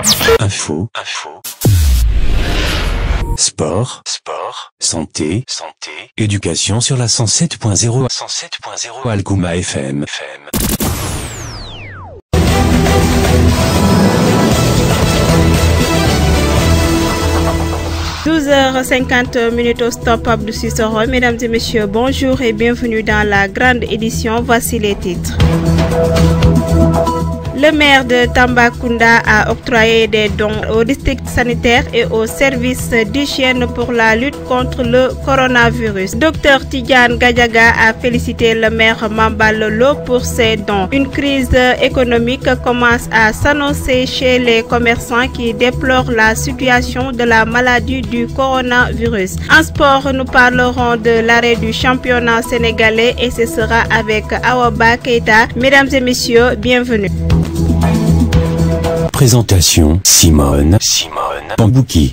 Info. Sport. Santé. Éducation sur la 107.0 Algouma FM. 12h50 au stop Abdou Cissoro. Mesdames et messieurs, bonjour et bienvenue dans la grande édition. Voici les titres. Le maire de Tambacounda a octroyé des dons au district sanitaire et aux services d'hygiène pour la lutte contre le coronavirus. Dr Tidjane Gadiaga a félicité le maire Mambala Lo pour ses dons. Une crise économique commence à s'annoncer chez les commerçants qui déplorent la situation de la maladie du coronavirus. En sport, nous parlerons de l'arrêt du championnat sénégalais et ce sera avec Awaba Keita. Mesdames et messieurs, bienvenue. Présentation Simone Pambouki.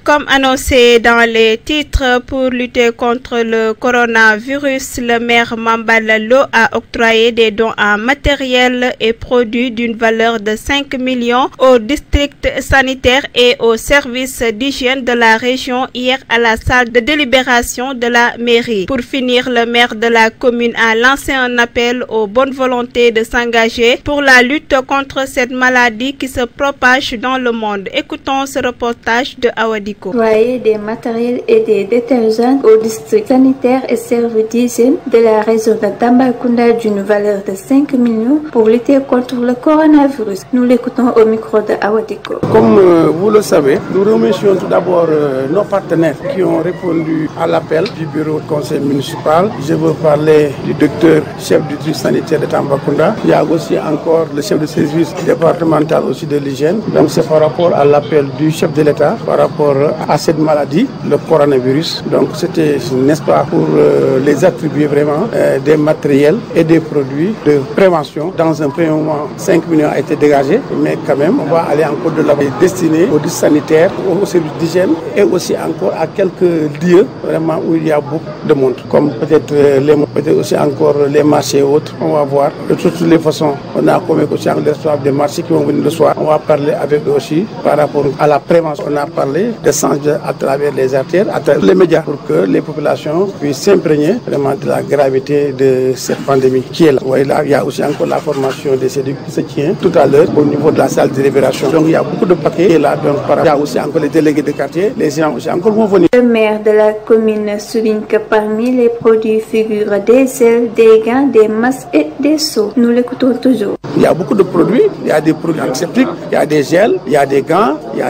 Comme annoncé dans les titres, pour lutter contre le coronavirus, le maire Mambala Lo a octroyé des dons en matériel et produits d'une valeur de 5 millions au district sanitaire et aux services d'hygiène de la région hier à la salle de délibération de la mairie. Pour finir, le maire de la commune a lancé un appel aux bonnes volontés de s'engager pour la lutte contre cette maladie qui se propage dans le monde. Écoutons ce reportage de Awadiko. Octroyer des matériels et des détergents au district sanitaire et services d'hygiène de la région de Tambacounda d'une valeur de 5 millions pour lutter contre le coronavirus. Nous l'écoutons au micro de Awadiko. Comme vous le savez, nous remercions tout d'abord nos partenaires qui ont répondu à l'appel du bureau du conseil municipal. Je veux parler du docteur chef du district sanitaire de Tambacounda. Il y a aussi encore le chef de service départemental aussi de l'hygiène. Donc c'est par rapport à l'appel du chef de l'État par rapport à cette maladie, le coronavirus. Donc c'était, n'est-ce pas, pour les attribuer vraiment des matériels et des produits de prévention. Dans un premier moment, 5 millions a été dégagé, mais quand même, on va aller encore de la destinée aux districts sanitaires, aux services d'hygiène et aussi encore à quelques lieux vraiment où il y a beaucoup de monde, comme peut-être aussi encore les marchés et autres. On va voir. De toutes les façons, on a comme aussi les responsables des marchés qui vont venir le soir. On va parler avec eux aussi par rapport à la prévention. On a parlé des sens à travers les artères, à travers les médias, pour que les populations puissent s'imprégner vraiment de la gravité de cette pandémie qui est là. Ouais, là, il y a aussi encore la formation des séduits qui se tient tout à l'heure au niveau de la salle de délibération. Donc il y a beaucoup de paquets qui est là. Donc il y a aussi encore les délégués de quartier, les gens aussi encore vont venir. Le maire de la commune souligne que parmi les produits figurent des gels, des gants, des masques et des seaux. Nous l'écoutons toujours. Il y a beaucoup de produits, il y a des produits antiseptiques, il y a des gels, il y a des gants, il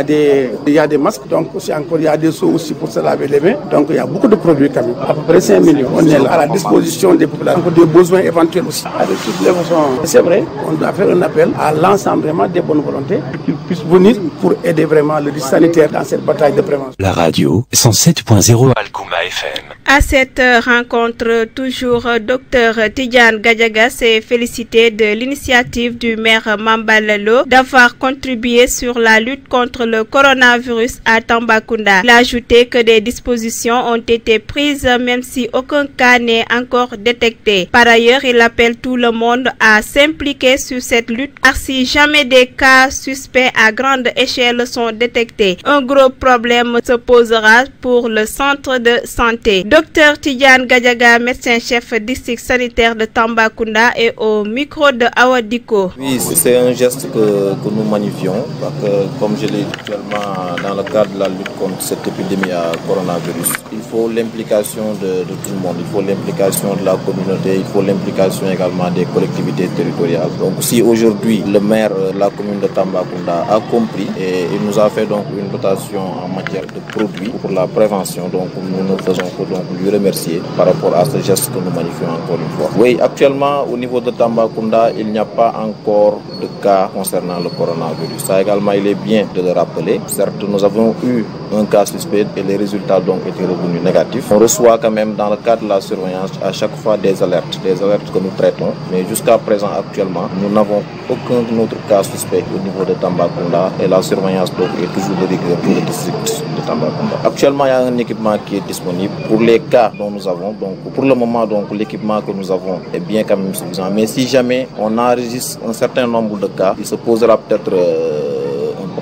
y a des masques, donc aussi encore il y a des seaux aussi pour se laver les mains. Donc il y a beaucoup de produits quand même, à peu près 5 millions. On est là à la disposition des populations pour des besoins éventuels aussi. Avec toutes les façons, c'est vrai, on doit faire un appel à l'ensemble vraiment des bonnes volontés pour qu'ils puissent venir pour aider vraiment le district sanitaire dans cette bataille de prévention. La radio 107.0 Algouma FM. À cette rencontre, toujours Dr Tidjane Gadiaga s'est félicité de l'initiative du maire Mambala Lo d'avoir contribué sur la lutte contre le coronavirus à Tambacounda. Il a ajouté que des dispositions ont été prises même si aucun cas n'est encore détecté. Par ailleurs, il appelle tout le monde à s'impliquer sur cette lutte car si jamais des cas suspects à grande échelle sont détectés, un gros problème se posera pour le centre de santé. Dr Tidjane Gadiaga, médecin-chef district sanitaire de Tambacounda, est au micro de Awadiko. Oui, c'est un geste que nous magnifions parce que, comme je l'ai dit actuellement, dans le cadre de la lutte contre cette épidémie à coronavirus, il faut l'implication de tout le monde, il faut l'implication de la communauté, il faut l'implication également des collectivités territoriales. Donc si aujourd'hui le maire de la commune de Tambacounda a compris et il nous a fait donc une dotation en matière de produits pour la prévention, donc nous ne faisons que donc lui remercier par rapport à ce geste que nous magnifions encore une fois. Oui, actuellement au niveau de Tambacounda, il n'y a pas encore de cas concernant le coronavirus. Ça également, il est bien de le rappeler. Certes, nous avons eu un cas suspect et les résultats donc étaient revenus négatifs. On reçoit quand même dans le cadre de la surveillance à chaque fois des alertes que nous traitons. Mais jusqu'à présent, actuellement, nous n'avons aucun autre cas suspect au niveau de Tambacounda et la surveillance donc est toujours de rigueur pour le district de Tambacounda. Actuellement, il y a un équipement qui est disponible pour les cas dont nous avons. Donc, pour le moment, donc l'équipement que nous avons est bien quand même suffisant. Mais si jamais on enregistre un certain nombre de cas, il se posera peut-être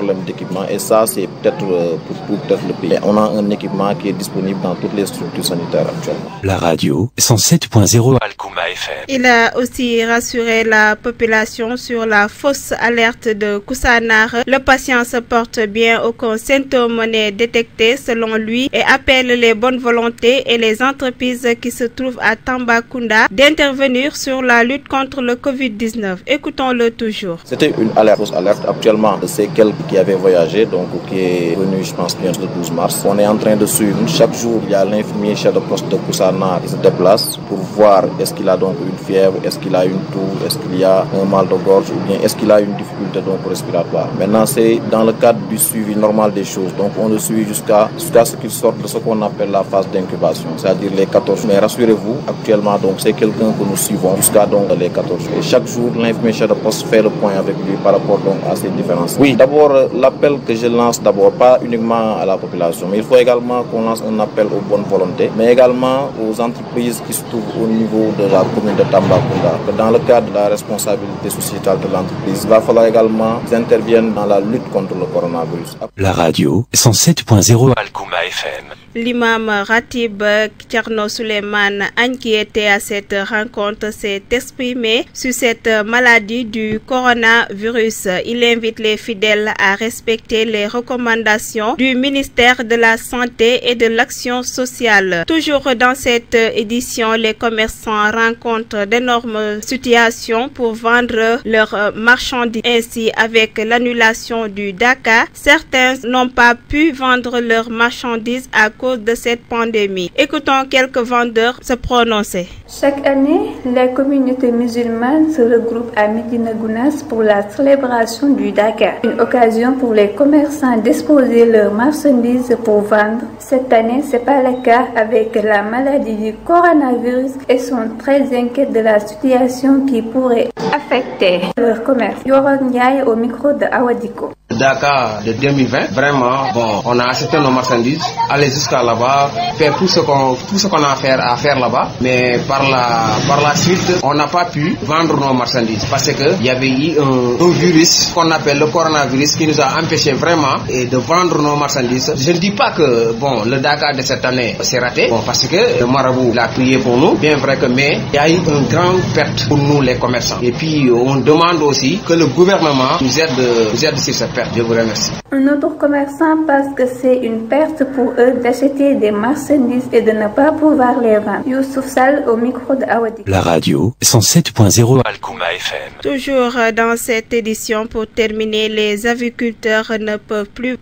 problème d'équipement et ça c'est peut-être pour tout peut-être le pays. On a un équipement qui est disponible dans toutes les structures sanitaires actuellement. La radio 107.0 Algouma FM. Il a aussi rassuré la population sur la fausse alerte de Koussanar. Le patient se porte bien, aucun symptôme n'est détecté selon lui et appelle les bonnes volontés et les entreprises qui se trouvent à Tambacounda d'intervenir sur la lutte contre le Covid-19. Écoutons-le toujours. C'était une alerte, fausse alerte. Actuellement, c'est quelqu'un qui avait voyagé, donc qui est venu, je pense bien, le 12 mars. On est en train de suivre. Chaque jour, il y a l'infirmier chef de poste de Koussanar qui se déplace pour voir est-ce qu'il a donc une fièvre, est-ce qu'il a une toux, est-ce qu'il y a un mal de gorge ou bien est-ce qu'il a une difficulté donc respiratoire. Maintenant, c'est dans le cadre du suivi normal des choses. Donc, on le suit jusqu'à ce qu'il sorte de ce qu'on appelle la phase d'incubation, c'est-à-dire les 14 jours. Mais rassurez-vous, actuellement, donc c'est quelqu'un que nous suivons jusqu'à donc les 14 jours. Et chaque jour, l'infirmier chef de poste fait le point avec lui par rapport donc à ces différences. Oui, d'abord, l'appel que je lance d'abord, pas uniquement à la population, mais il faut également qu'on lance un appel aux bonnes volontés, mais également aux entreprises qui se trouvent au niveau de la commune de Tambacounda, que dans le cadre de la responsabilité sociétale de l'entreprise, il va falloir également qu'ils interviennent dans la lutte contre le coronavirus. La radio 107.0 Algouma FM. L'imam Ratib Thierno Souleymane, qui était à cette rencontre, s'est exprimé sur cette maladie du coronavirus. Il invite les fidèles à respecter les recommandations du ministère de la Santé et de l'Action sociale. Toujours dans cette édition, les commerçants rencontrent d'énormes situations pour vendre leurs marchandises. Ainsi, avec l'annulation du Dakar, certains n'ont pas pu vendre leurs marchandises à cause de cette pandémie. Écoutons quelques vendeurs se prononcer. Chaque année, la communauté musulmane se regroupe à Médina Gounass pour la célébration du Dakar. Une occasion pour les commerçants d'exposer leurs marchandises pour vendre. Cette année, c'est pas le cas avec la maladie du coronavirus et sont très inquiets de la situation qui pourrait affecter leur commerce. Yoron Ndiaye au micro de Awadiko. Dakar de 2020, vraiment, on a acheté nos marchandises, aller jusqu'à là-bas, faire tout ce qu'on a à faire là-bas, mais par la suite, on n'a pas pu vendre nos marchandises parce que il y avait eu un virus qu'on appelle le coronavirus qui nous a empêché vraiment de vendre nos marchandises. Je ne dis pas que le Dakar de cette année s'est raté, parce que le marabout l'a prié pour nous, bien vrai que, mais il y a eu une grande perte pour nous les commerçants. Et puis on demande aussi que le gouvernement nous aide sur cette perte. Je vous remercie. Un autre commerçant pense que c'est une perte pour eux d'acheter des marchandises et de ne pas pouvoir les vendre. Youssouf Sall au micro de Awadi. La radio 107.0 Algouma FM. Toujours dans cette édition, pour terminer, les agriculteurs ne peuvent plus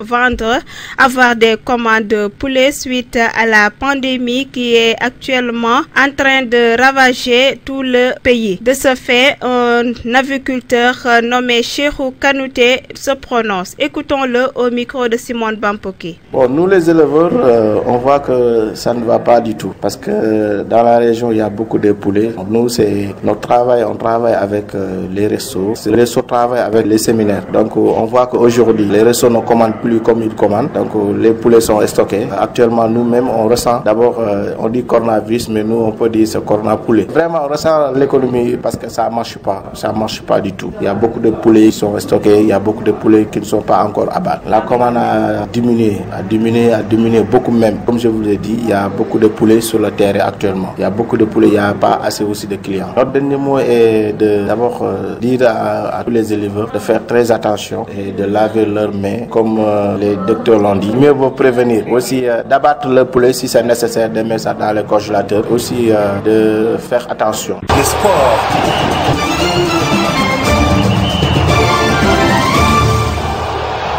avoir des commandes de poulet suite à la pandémie qui est actuellement en train de ravager tout le pays. De ce fait, un agriculteur nommé Cheikhou Kanouté se prononce. Écoutons-le au micro de Simone Bampoki. Nous les éleveurs, on voit que ça ne va pas du tout parce que dans la région il y a beaucoup de poulets. Nous c'est notre travail, on travaille avec les restos. Les restos travaillent avec les séminaires. Donc on voit qu'aujourd'hui les restos ne commandent plus comme ils commandent. Donc les poulets sont stockés. Actuellement nous-mêmes on ressent d'abord on dit coronavirus mais nous on peut dire c'est corona poulet. Vraiment on ressent l'économie parce que ça marche pas du tout. Il y a beaucoup de poulets qui sont stockés, il y a beaucoup de poulets qui ne sont pas encore abattus. La commande a diminué beaucoup même. Comme je vous l'ai dit, il y a beaucoup de poulets sur le terrain actuellement. Il y a beaucoup de poulets, il n'y a pas assez aussi de clients. Notre dernier mot est d'abord dire à tous les éleveurs de faire très attention et de laver leurs mains comme les docteurs l'ont dit. Mieux vaut prévenir. Aussi d'abattre le poulet si c'est nécessaire, de mettre ça dans le congélateur. Aussi de faire attention. Le sport.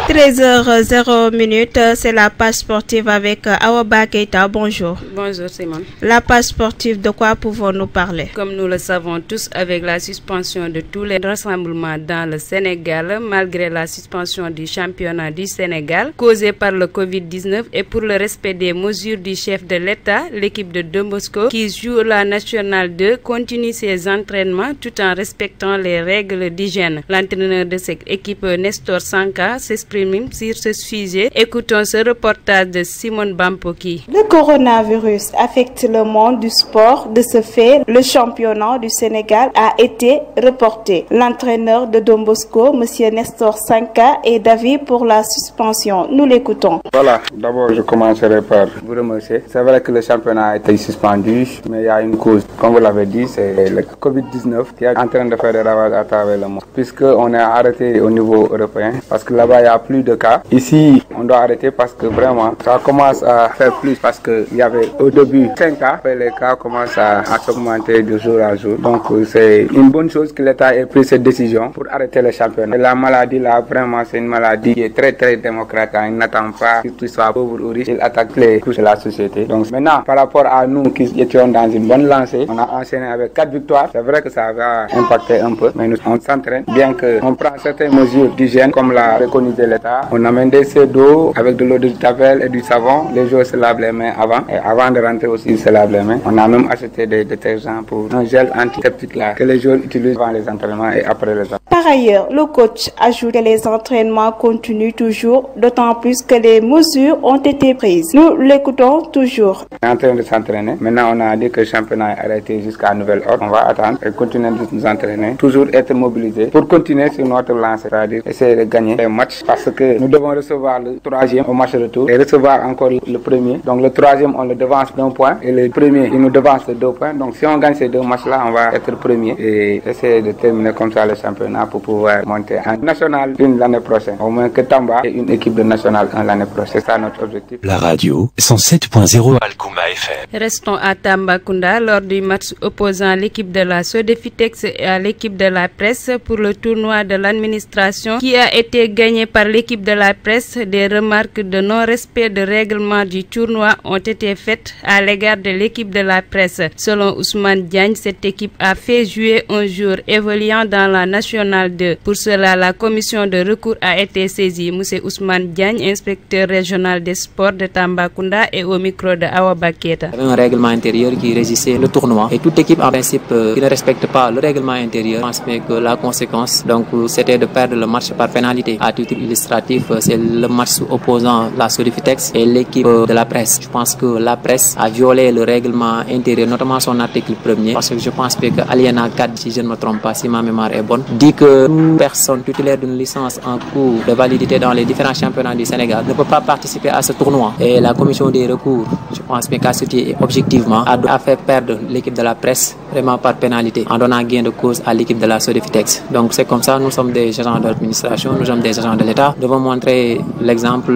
13h00, c'est la page sportive avec Awaba Keita. Bonjour. Bonjour Simone. La page sportive, de quoi pouvons-nous parler? Comme nous le savons tous, avec la suspension de tous les rassemblements dans le Sénégal, malgré la suspension du championnat du Sénégal causée par le Covid-19 et pour le respect des mesures du chef de l'État, l'équipe de Don Bosco qui joue la Nationale 2 continue ses entraînements tout en respectant les règles d'hygiène. L'entraîneur de cette équipe, Nestor Sanka, s'exprime s'exprime sur ce sujet. Écoutons ce reportage de Simone Bampoki. Le coronavirus affecte le monde du sport. De ce fait, le championnat du Sénégal a été reporté. L'entraîneur de Don Bosco, M. Nestor Sanka, est d'avis pour la suspension. Nous l'écoutons. Voilà, d'abord je commencerai par vous remercier. C'est vrai que le championnat a été suspendu, mais il y a une cause. Comme vous l'avez dit, c'est le Covid-19 qui est en train de faire des ravages à travers le monde. Puisqu'on est arrêté au niveau européen, parce que là-bas il n'y a plus de cas. Ici, on doit arrêter parce que vraiment, ça commence à faire plus. Parce qu'il y avait au début 5 cas, après les cas commencent à s'augmenter de jour à jour. Donc c'est une bonne chose que l'État ait pris cette décision pour arrêter le championnat. Et la maladie là, vraiment, c'est une maladie qui est très très démocratique. Il n'attend pas que tu sois pauvre ou riche, il attaque les couches de la société. Donc maintenant, par rapport à nous qui étions dans une bonne lancée, on a enchaîné avec 4 victoires. C'est vrai que ça va impacter un peu, mais nous on s'entraîne. Bien qu'on prend certaines mesures d'hygiène, comme l'a préconisé l'État, on amène des seaux d'eau avec de l'eau de javel et du savon. Les joueurs se lavent les mains avant, et avant de rentrer aussi, ils se lavent les mains. On a même acheté des détergents pour un gel antiseptique là, que les joueurs utilisent avant les entraînements et après les entraînements. Par ailleurs, le coach ajoute que les entraînements continuent toujours, d'autant plus que les mesures ont été prises. Nous l'écoutons toujours. On est en train de s'entraîner. Maintenant, on a dit que le championnat est arrêté jusqu'à nouvel ordre. On va attendre et continuer de nous entraîner. Toujours être mobilisés pour continuer sur notre lancée, c'est-à-dire essayer de gagner les matchs parce que nous devons recevoir le 3e au match retour et recevoir encore le premier. Donc le 3e, on le devance d'1 point et le premier, il nous devance de 2 points. Donc si on gagne ces 2 matchs-là, on va être premier et essayer de terminer comme ça le championnat pour pouvoir monter en national 1 l'année prochaine. Au moins que Tamba ait une équipe de national 1 l'année prochaine. C'est ça notre objectif. La radio 107.0 Algouma FM. Restons à Tambacounda lors du match opposant l'équipe de la Sodefitex et à l'équipe de la presse pour le tournoi de l'administration qui a été gagné par l'équipe de la presse. Des remarques de non-respect de règlement du tournoi ont été faites à l'égard de l'équipe de la presse. Selon Ousmane Diagne, cette équipe a fait jouer un jour évoluant dans la Nationale 2. Pour cela, la commission de recours a été saisie. Monsieur Ousmane Diagne, inspecteur régional des sports de Tambacounda, et au micro de Awa Baketa. Il y avait un règlement intérieur qui régissait le tournoi et toute équipe en principe qui ne respecte pas le règlement intérieur, je pense que la conséquence c'était de perdre le match par pénalité. À titre illustratif, c'est le match opposant la Sodefitex et l'équipe de la presse. Je pense que la presse a violé le règlement intérieur, notamment son article 1er, parce que je pense que Aliena 4, si je ne me trompe pas, si ma mémoire est bonne, dit que toute personne titulaire d'une licence en cours de validité dans les différents championnats du Sénégal ne peut pas participer à ce tournoi. Et la commission des recours, je pense qu'à ce titre, objectivement, a fait perdre l'équipe de la presse vraiment par pénalité en donnant gain de cause à l'équipe de la Sodefitex. Donc c'est comme ça, nous sommes des agents de l'administration, nous sommes des agents de l'État. Nous devons montrer l'exemple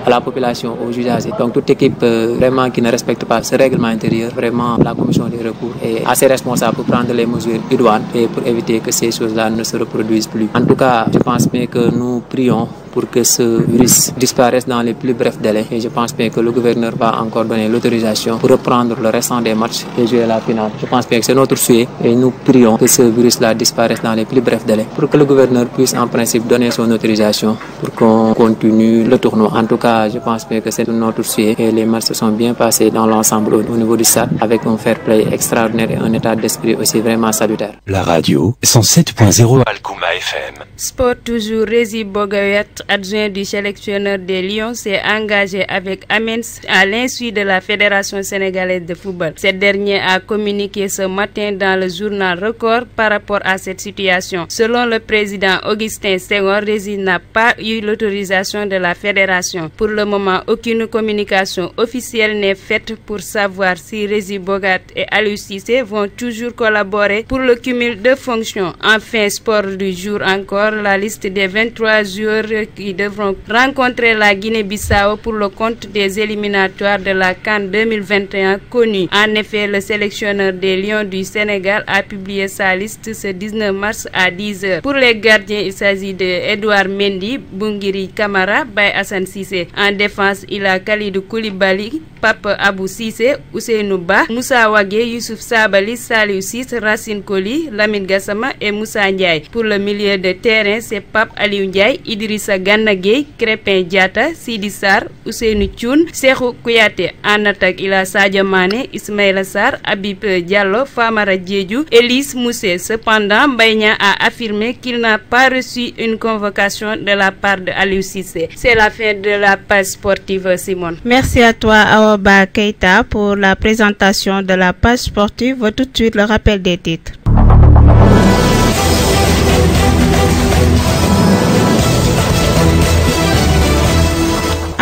à la population, aux usagers. Donc toute équipe vraiment qui ne respecte pas ce règlement intérieur, vraiment la commission des recours est assez responsable pour prendre les mesures idoines et pour éviter que ces choses-là ne se reproduisent plus. En tout cas, je pense bien que nous prions pour que ce virus disparaisse dans les plus brefs délais. Et je pense bien que le gouverneur va encore donner l'autorisation pour reprendre le restant des matchs et jouer la finale. Je pense bien que c'est notre souhait et nous prions que ce virus-là disparaisse dans les plus brefs délais pour que le gouverneur puisse en principe donner son autorisation pour qu'on continue le tournoi. En tout cas, je pense bien que c'est notre souhait et les matchs se sont bien passés dans l'ensemble au niveau du stade avec un fair play extraordinaire et un état d'esprit aussi vraiment salutaire. La radio 107.0 Algouma FM. Sport toujours, Rési Bogayat, adjoint du sélectionneur des Lions, s'est engagé avec Amenz à l'insu de la Fédération sénégalaise de football. Cette dernière a communiqué ce matin dans le journal Record par rapport à cette situation. Selon le président Augustin Senghor, Rési n'a pas eu l'autorisation de la fédération. Pour le moment, aucune communication officielle n'est faite pour savoir si Rési Bogat et Aliou Cissé vont toujours collaborer pour le cumul de fonctions. Enfin, sport du jour encore, la liste des 23 joueurs qui devront rencontrer la Guinée-Bissau pour le compte des éliminatoires de la CAN 2021 connue. En effet, le sélectionneur des Lions du Sénégal a publié sa liste ce 19 mars à 10h. Pour les gardiens, il s'agit de Edouard Mendy, Boungiri Kamara, Baye Hassan Cissé. En défense, il a Khalidou Koulibaly, Pape Abou Cissé, Ousseynou Ba, Moussa Wagué, Youssouf Sabali, Saliou Ciss, Racine Koli, Lamine Gassama et Moussa Ndiaye. Pour le milieu de terrain, c'est Pape Aliou Ndiaye, Idrissa Gana Gueye, Krépin Diatta, Sidi Sarr, Ousseynou Thioune, Cheikhou Kouyaté. En attaque, il a Sadio Mané, Ismaïla Sarr, Habib Diallo, Famara Diédhiou, Elise Moussé. Cependant, Mbaye Niang a affirmé qu'il n'a pas reçu une convocation de la part de Aliou Cissé. C'est la fin de la page sportive, Simone. Merci à toi, Awa Keita, pour la présentation de la page sportive. Tout de suite, le rappel des titres.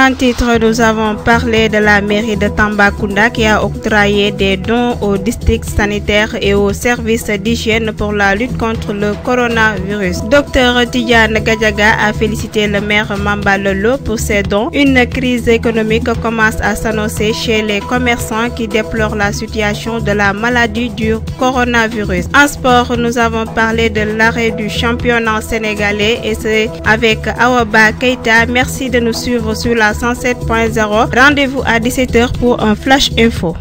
En titre, nous avons parlé de la mairie de Tambacounda qui a octroyé des dons aux districts sanitaires et aux services d'hygiène pour la lutte contre le coronavirus. Dr Tidiane Gadiaga a félicité le maire Mamba Lolo pour ses dons. Une crise économique commence à s'annoncer chez les commerçants qui déplorent la situation de la maladie du coronavirus. En sport, nous avons parlé de l'arrêt du championnat sénégalais et c'est avec Awa Keita. Merci de nous suivre sur la 107.0. Rendez-vous à 17h pour un flash info.